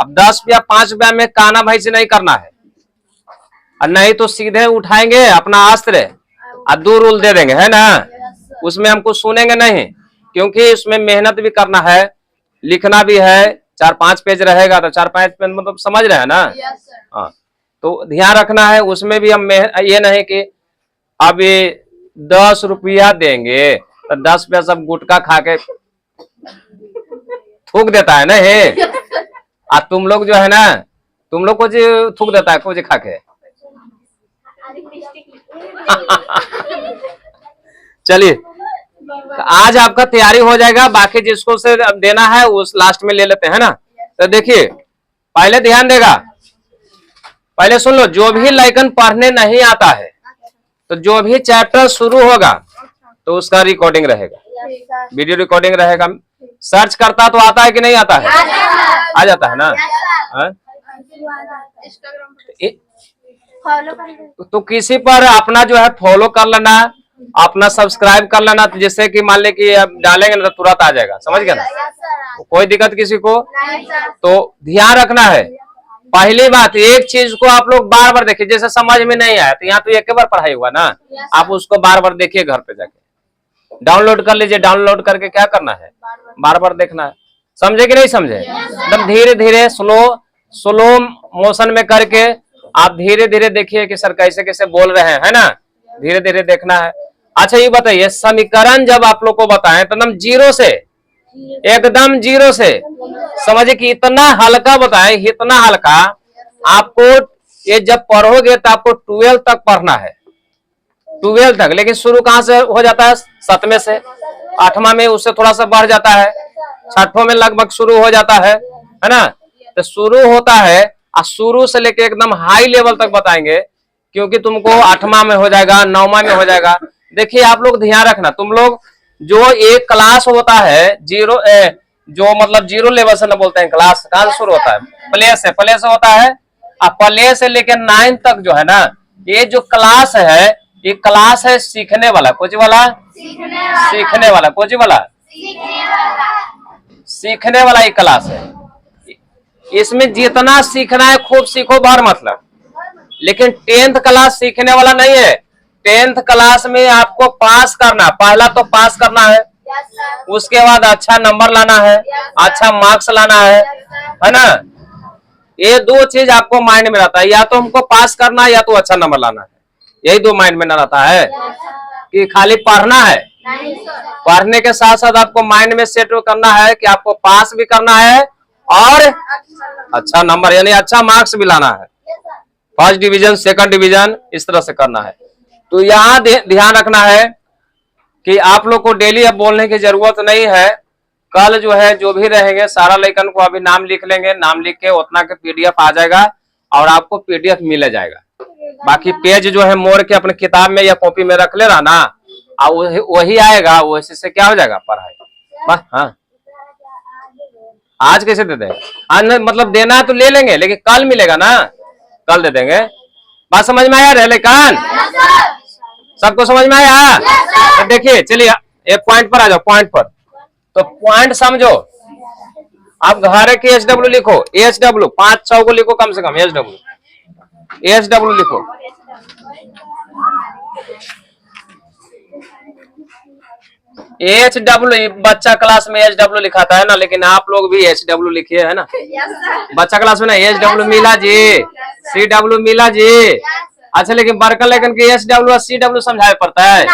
Speaker 1: अब 10 या 5 रुपया में काना भाई से नहीं करना है, और नहीं तो सीधे उठाएंगे अपना अस्त्र और 2 रूल दे देंगे, है ना? उसमें हमको सुनेंगे नहीं, क्योंकि उसमें मेहनत भी करना है, लिखना भी है। 4-5 पेज रहेगा तो 4-5 पेज मतलब समझ रहे हैं ना? हाँ, तो ध्यान रखना है। उसमें भी हम ये नहीं कि अब ये 10 रुपया देंगे तो 10 रुपया सब गुटखा खा के थूक देता है ना हे। तुम लोग जो है ना, तुम लोग को जो थूक देता है कुछ खा के। चलिए आज आपका तैयारी हो जाएगा, बाकी जिसको से देना है उस लास्ट में ले लेते हैं ना। तो देखिए पहले ध्यान देगा, पहले सुन लो, जो भी लेसन पढ़ने नहीं आता है तो जो भी चैप्टर शुरू होगा तो उसका रिकॉर्डिंग रहेगा, वीडियो रिकॉर्डिंग रहेगा। सर्च करता तो आता है कि नहीं आता है? आ जाता है ना। तो किसी पर अपना जो है फॉलो कर लेना, अपना सब्सक्राइब कर लेना, तो जिससे कि मान ले कि अब डालेंगे ना तो तुरंत आ जाएगा, समझ गए ना। कोई दिक्कत किसी को? तो ध्यान रखना है, पहली बात एक चीज को आप लोग बार बार देखिए, जैसे समझ में नहीं आया तो यहाँ तो एक बार पढ़ाई हुआ ना, आप उसको बार बार देखिए, घर पे जाके डाउनलोड कर लीजिए, डाउनलोड करके क्या करना है, बार बार देखना है। समझे कि नहीं समझे? एकदम धीरे धीरे स्लो मोशन में करके आप धीरे धीरे देखिए कि सर कैसे कैसे बोल रहे हैं, है ना, धीरे धीरे देखना है। अच्छा ये बताइए, समीकरण जब आप लोग को बताएं तो एकदम जीरो से समझिए कि इतना हल्का बताएं, इतना हल्का। आपको ये जब पढ़ोगे तो आपको 12 तक पढ़ना है, 12 तक। लेकिन शुरू कहाँ से हो जाता है? 7वें से, 8वां में उससे थोड़ा सा बढ़ जाता है, 6ठवां में लगभग शुरू हो जाता है ना। तो शुरू होता है और शुरू से लेके एकदम हाई लेवल तक बताएंगे, क्योंकि तुमको 8वां में हो जाएगा, 9वां में हो जाएगा। देखिए आप लोग ध्यान रखना, तुम लोग जो एक क्लास होता है जो मतलब 0 लेवल से न बोलते हैं, क्लास कहाँ से शुरू होता है? प्ले से होता है, और प्ले से लेके 9 तक जो है ना, ये जो क्लास है ये क्लास है सीखने वाला, कुछ वाला सीखने वाला, कुछ वाला सीखने वाला ये क्लास है। इसमें जितना सीखना है खूब सीखो, बार मतलब। लेकिन 10th क्लास सीखने वाला नहीं है। 10th क्लास में आपको पास करना, पहला तो पास करना है, उसके बाद अच्छा नंबर लाना है, अच्छा मार्क्स लाना है ना। ये दो चीज आपको माइंड में रहता है, या तो हमको पास करना है या तो अच्छा नंबर लाना है, यही दो माइंड में ना रहता है कि खाली पढ़ना है। पढ़ने के साथ साथ आपको माइंड में सेट करना है कि आपको पास भी करना है और अच्छा नंबर यानी अच्छा मार्क्स भी लाना है, फर्स्ट डिवीजन, सेकंड डिवीजन, इस तरह से करना है। तो यहाँ ध्यान रखना है कि आप लोग को डेली अब बोलने की जरूरत नहीं है। कल जो है जो भी रहेंगे सारा लेखन को अभी नाम लिख लेंगे, नाम लिख के उतना के पीडीएफ आ जाएगा और आपको पीडीएफ मिल जाएगा। बाकी पेज जो है मोड़ के अपने किताब में या कॉपी में रख ले रहा ना, और वही आएगा, वैसे से क्या हो जाएगा पढ़ाई बस। हाँ आज कैसे दे देंगे? आज मतलब देना है तो ले लेंगे, लेकिन कल मिलेगा ना, कल दे देंगे। बात समझ में आया? लेकिन सबको समझ में आया? तो देखिए चलिए एक पॉइंट पर आ जाओ, पॉइंट पर। तो पॉइंट समझो, आप घर के HW लिखो, HW 5-6 को लिखो कम से कम, HW लिखो। HW बच्चा क्लास में HW लिखाता है ना, लेकिन आप लोग भी HW लिखिए, है ना। बच्चा क्लास में ना HW मिला जी, CW मिला जी। अच्छा लेकिन बड़का लेकिन के HW और CW समझाए पड़ता है।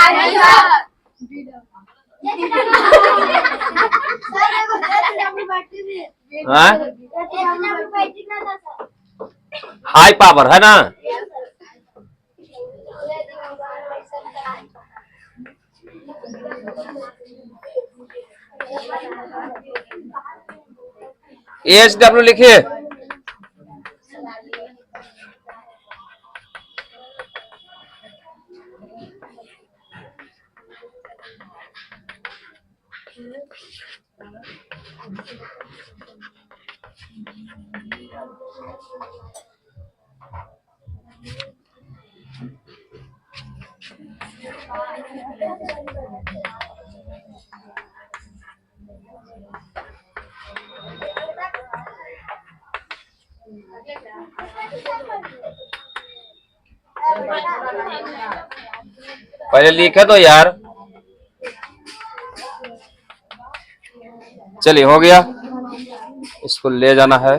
Speaker 1: हाई पावर है ना। HW लिखिए। पहले लिखे तो यार, चलिए हो गया, इसको ले जाना है।